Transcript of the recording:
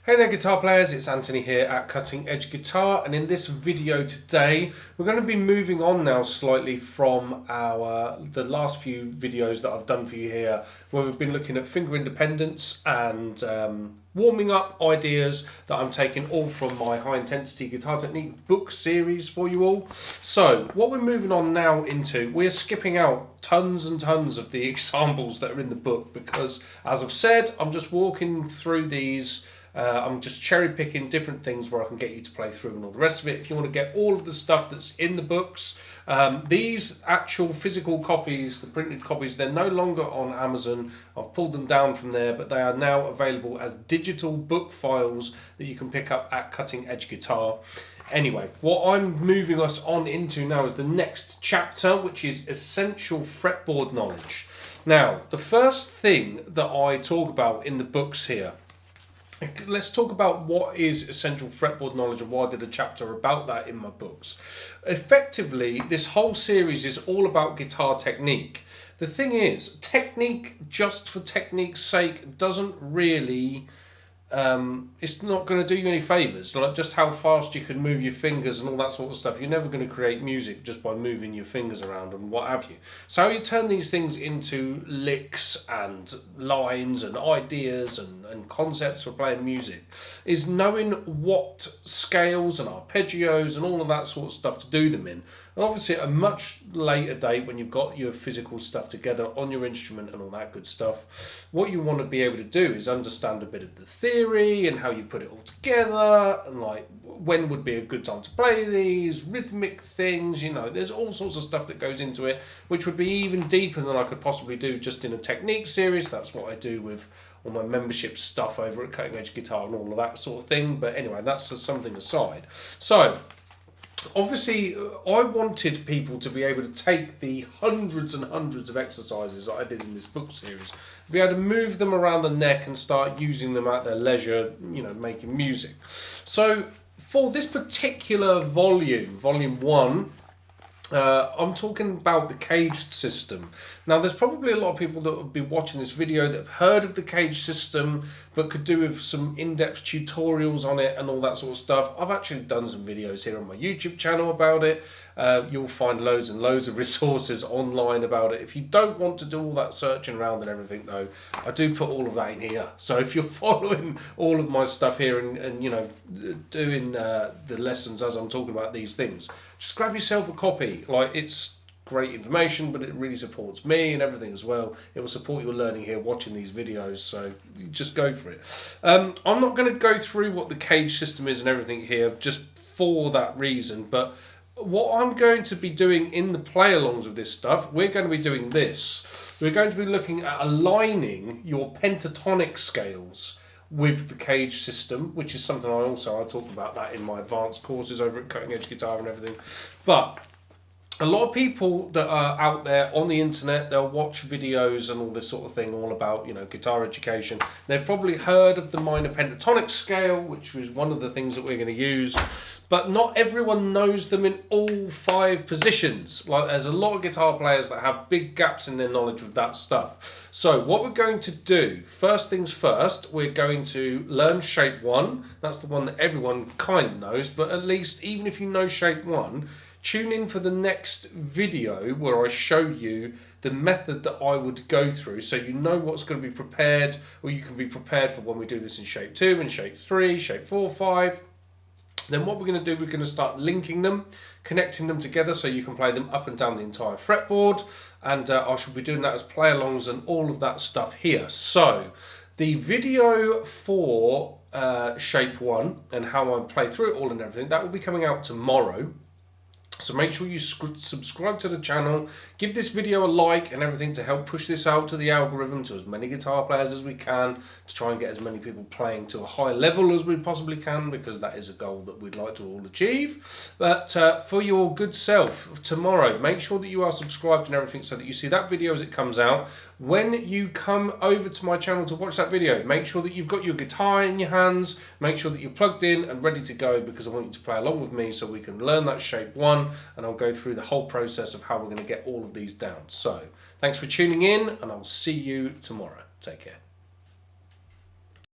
Hey there guitar players, it's Anthony here at Cutting Edge Guitar, and in this video today we're going to be moving on now slightly from the last few videos that I've done for you here, where we've been looking at finger independence and warming up ideas that I'm taking all from my high intensity guitar technique book series for you all. So what we're moving on now into, we're skipping out tons and tons of the examples that are in the book because, as I've said, I'm just walking through these. I'm just cherry picking different things where I can get you to play through and all the rest of it. If you want to get all of the stuff that's in the books, these actual physical copies, the printed copies, they're no longer on Amazon. I've pulled them down from there, but they are now available as digital book files that you can pick up at Cutting Edge Guitar. Anyway, what I'm moving us on into now is the next chapter, which is essential fretboard knowledge. Now, the first thing that I talk about in the books here, let's talk about what is essential fretboard knowledge and why I did a chapter about that in my books. Effectively, this whole series is all about guitar technique. The thing is, technique just for technique's sake doesn't really... it's not going to do you any favours. Like just how fast you can move your fingers and all that sort of stuff. You're never going to create music just by moving your fingers around and what have you. So how you turn these things into licks and lines and ideas and concepts for playing music is knowing what scales and arpeggios and all of that sort of stuff to do them in. And obviously at a much later date, when you've got your physical stuff together on your instrument and all that good stuff, what you want to be able to do is understand a bit of the theory and how you put it all together and like when would be a good time to play these, rhythmic things, you know, there's all sorts of stuff that goes into it, which would be even deeper than I could possibly do just in a technique series. That's what I do with all my membership stuff over at Cutting Edge Guitar and all of that sort of thing. But anyway, that's something aside. So obviously, I wanted people to be able to take the hundreds and hundreds of exercises that I did in this book series, be able to move them around the neck and start using them at their leisure, you know, making music. So for this particular volume 1, I'm talking about the caged system. Now, there's probably a lot of people that will be watching this video that have heard of the caged system, but could do with some in-depth tutorials on it and all that sort of stuff. I've actually done some videos here on my YouTube channel about it. You'll find loads and loads of resources online about it. If you don't want to do all that searching around and everything, though, I do put all of that in here. So if you're following all of my stuff here and you know, doing the lessons as I'm talking about these things, just grab yourself a copy. Like, it's great information, but it really supports me and everything as well. It will support your learning here watching these videos, so just go for it. I'm not going to go through what the cage system is and everything here just for that reason, but what I'm going to be doing in the play-alongs of this stuff, we're going to be doing this. We're going to be looking at aligning your pentatonic scales with the cage system, which is something I talk about that in my advanced courses over at Cutting Edge Guitar and everything. But a lot of people that are out there on the internet, they'll watch videos and all this sort of thing all about, you know, guitar education. They've probably heard of the minor pentatonic scale, which was one of the things that we're going to use, but not everyone knows them in all 5 positions. Like, there's a lot of guitar players that have big gaps in their knowledge of that stuff. So what we're going to do, first things first, we're going to learn shape 1. That's the one that everyone kind of knows, but at least even if you know shape 1, tune in for the next video where I show you the method that I would go through, so you know what's going to be prepared, or you can be prepared for when we do this in shape 2 and shape 3, shape 4, 5. Then what we're going to do, we're going to start linking them, connecting them together so you can play them up and down the entire fretboard, and I shall be doing that as play-alongs and all of that stuff here. So the video for shape 1 and how I play through it all and everything, that will be coming out tomorrow. So make sure you subscribe to the channel, give this video a like and everything to help push this out to the algorithm, to as many guitar players as we can, to try and get as many people playing to a high level as we possibly can, because that is a goal that we'd like to all achieve. But for your good self tomorrow, make sure that you are subscribed and everything so that you see that video as it comes out. When you come over to my channel to watch that video, make sure that you've got your guitar in your hands, make sure that you're plugged in and ready to go, because I want you to play along with me so we can learn that shape 1, and I'll go through the whole process of how we're going to get all of these down. So thanks for tuning in, and I'll see you tomorrow. Take care.